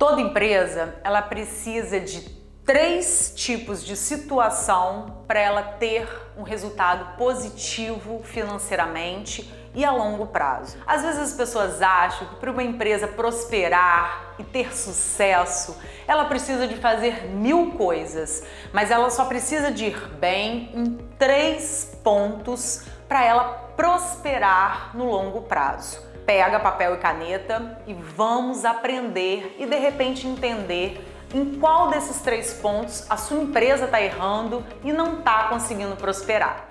Toda empresa, ela precisa de 3 tipos de situação para ela ter um resultado positivo financeiramente e a longo prazo. Às vezes as pessoas acham que para uma empresa prosperar e ter sucesso, ela precisa de fazer 1000 coisas, mas ela só precisa de ir bem em 3 pontos para ela prosperar no longo prazo. Pega papel e caneta e vamos aprender e de repente entender em qual desses 3 pontos a sua empresa está errando e não está conseguindo prosperar.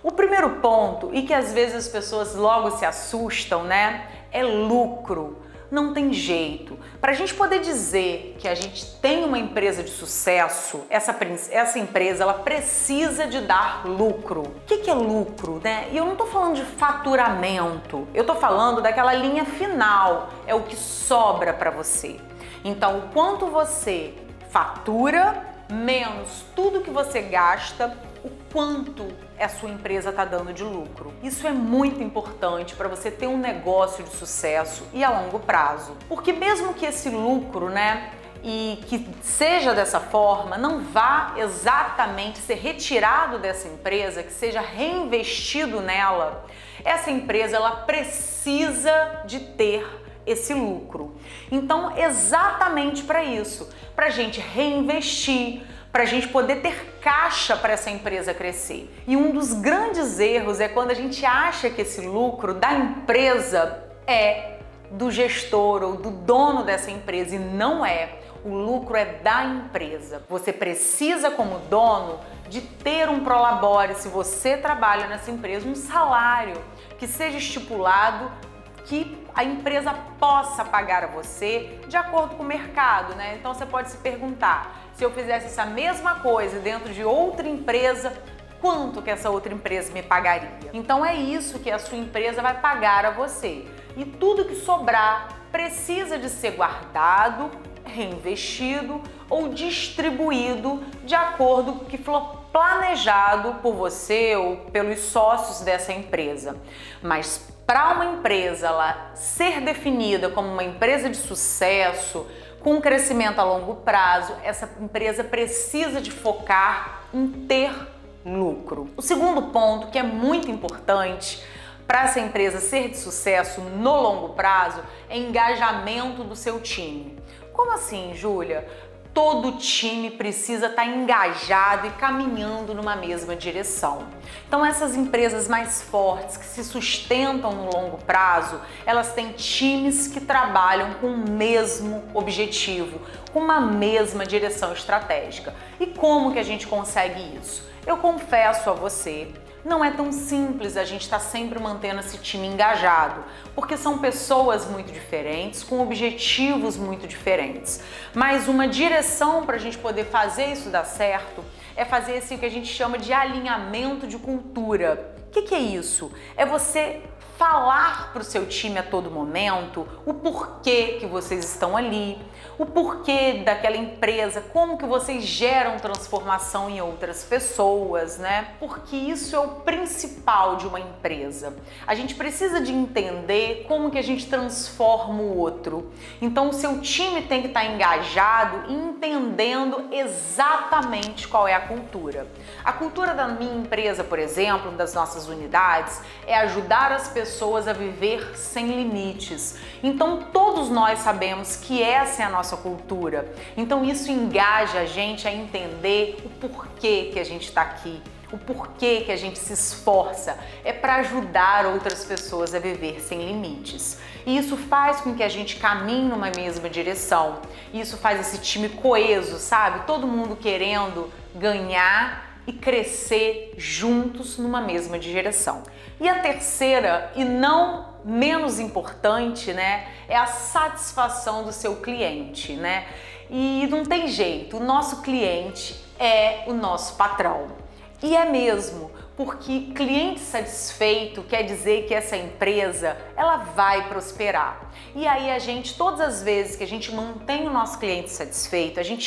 O primeiro ponto, e que às vezes as pessoas logo se assustam, né, é lucro. Não tem jeito. Para a gente poder dizer que a gente tem uma empresa de sucesso, essa empresa ela precisa de dar lucro. O que é lucro, né? E eu não estou falando de faturamento, eu estou falando daquela linha final, é o que sobra para você. Então, o quanto você fatura menos tudo que você gasta, o quanto a sua empresa está dando de lucro. Isso é muito importante para você ter um negócio de sucesso e a longo prazo. Porque mesmo que esse lucro, né, e que seja dessa forma, não vá exatamente ser retirado dessa empresa, que seja reinvestido nela, essa empresa ela precisa de ter esse lucro. Então, exatamente para isso, para a gente reinvestir, para a gente poder ter caixa para essa empresa crescer. E um dos grandes erros é quando a gente acha que esse lucro da empresa é do gestor ou do dono dessa empresa, e não é. O lucro é da empresa. Você precisa, como dono, de ter um prolabore, se você trabalha nessa empresa, um salário que seja estipulado, que a empresa possa pagar a você de acordo com o mercado, né? Então você pode se perguntar, se eu fizesse essa mesma coisa dentro de outra empresa, quanto que essa outra empresa me pagaria? Então é isso que a sua empresa vai pagar a você. E tudo que sobrar precisa de ser guardado, reinvestido ou distribuído de acordo com o que for planejado por você ou pelos sócios dessa empresa. Mas para uma empresa ela ser definida como uma empresa de sucesso, com crescimento a longo prazo, essa empresa precisa de focar em ter lucro. O segundo ponto, que é muito importante para essa empresa ser de sucesso no longo prazo, é engajamento do seu time. Como assim, Júlia? Todo time precisa estar engajado e caminhando numa mesma direção. Então essas empresas mais fortes, que se sustentam no longo prazo, elas têm times que trabalham com o mesmo objetivo, com uma mesma direção estratégica. E como que a gente consegue isso? Eu confesso a você, não é tão simples a gente estar sempre mantendo esse time engajado, porque são pessoas muito diferentes, com objetivos muito diferentes. Mas uma direção para a gente poder fazer isso dar certo é fazer esse que a gente chama de alinhamento de cultura. O que é isso? É você falar para o seu time a todo momento o porquê que vocês estão ali, o porquê daquela empresa, como que vocês geram transformação em outras pessoas, né? Porque isso é o principal de uma empresa. A gente precisa de entender como que a gente transforma o outro. Então o seu time tem que estar engajado e entendendo exatamente qual é a cultura. A cultura da minha empresa, por exemplo, das nossas unidades, é ajudar as pessoas a viver sem limites. Então todos nós sabemos que essa é a nossa cultura. Então isso engaja a gente a entender o porquê que a gente está aqui, o porquê que a gente se esforça. É para ajudar outras pessoas a viver sem limites. E isso faz com que a gente caminhe numa mesma direção. Isso faz esse time coeso, sabe? Todo mundo querendo ganhar e crescer juntos numa mesma direção. E a terceira, e não menos importante, né, é a satisfação do seu cliente, né? E não tem jeito, o nosso cliente é o nosso patrão. E é mesmo, porque cliente satisfeito quer dizer que essa empresa, ela vai prosperar. E aí a gente, todas as vezes que a gente mantém o nosso cliente satisfeito, a gente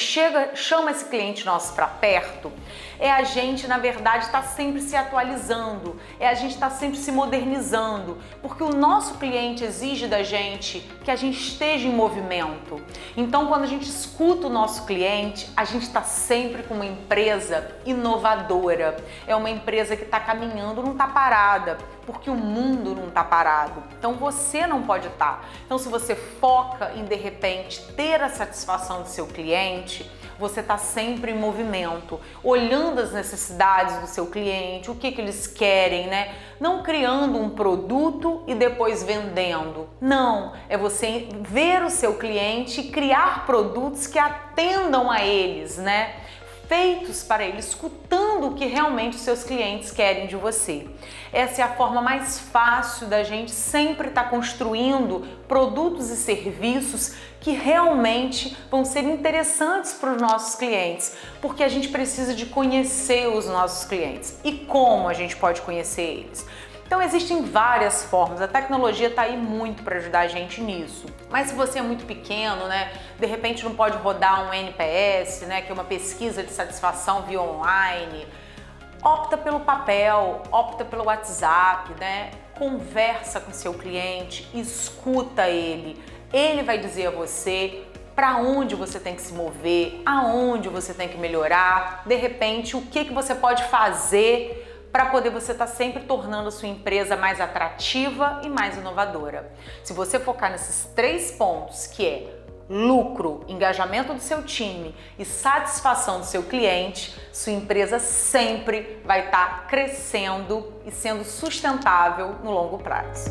chama esse cliente nosso para perto, É a gente, na verdade, estar sempre se atualizando, é a gente estar sempre se modernizando, porque o nosso cliente exige da gente que a gente esteja em movimento. Então, quando a gente escuta o nosso cliente, a gente está sempre com uma empresa inovadora. É uma empresa que está caminhando, não está parada, porque o mundo não está parado. Então, você não pode estar. Então, se você foca em, de repente, ter a satisfação do seu cliente, você está sempre em movimento, olhando as necessidades do seu cliente, o que eles querem, né? Não criando um produto e depois vendendo. Não, é você ver o seu cliente e criar produtos que atendam a eles, né? Feitos para ele, escutando o que realmente os seus clientes querem de você. Essa é a forma mais fácil da gente sempre estar construindo produtos e serviços que realmente vão ser interessantes para os nossos clientes, porque a gente precisa de conhecer os nossos clientes. E como a gente pode conhecer eles? Então existem várias formas, a tecnologia está aí muito para ajudar a gente nisso. Mas se você é muito pequeno, né, de repente não pode rodar um NPS, né, que é uma pesquisa de satisfação via online, opta pelo papel, opta pelo WhatsApp, né, conversa com seu cliente, escuta ele, ele vai dizer a você para onde você tem que se mover, aonde você tem que melhorar, de repente o que você pode fazer para poder você estar sempre tornando a sua empresa mais atrativa e mais inovadora. Se você focar nesses 3 pontos, que é lucro, engajamento do seu time e satisfação do seu cliente, sua empresa sempre vai estar crescendo e sendo sustentável no longo prazo.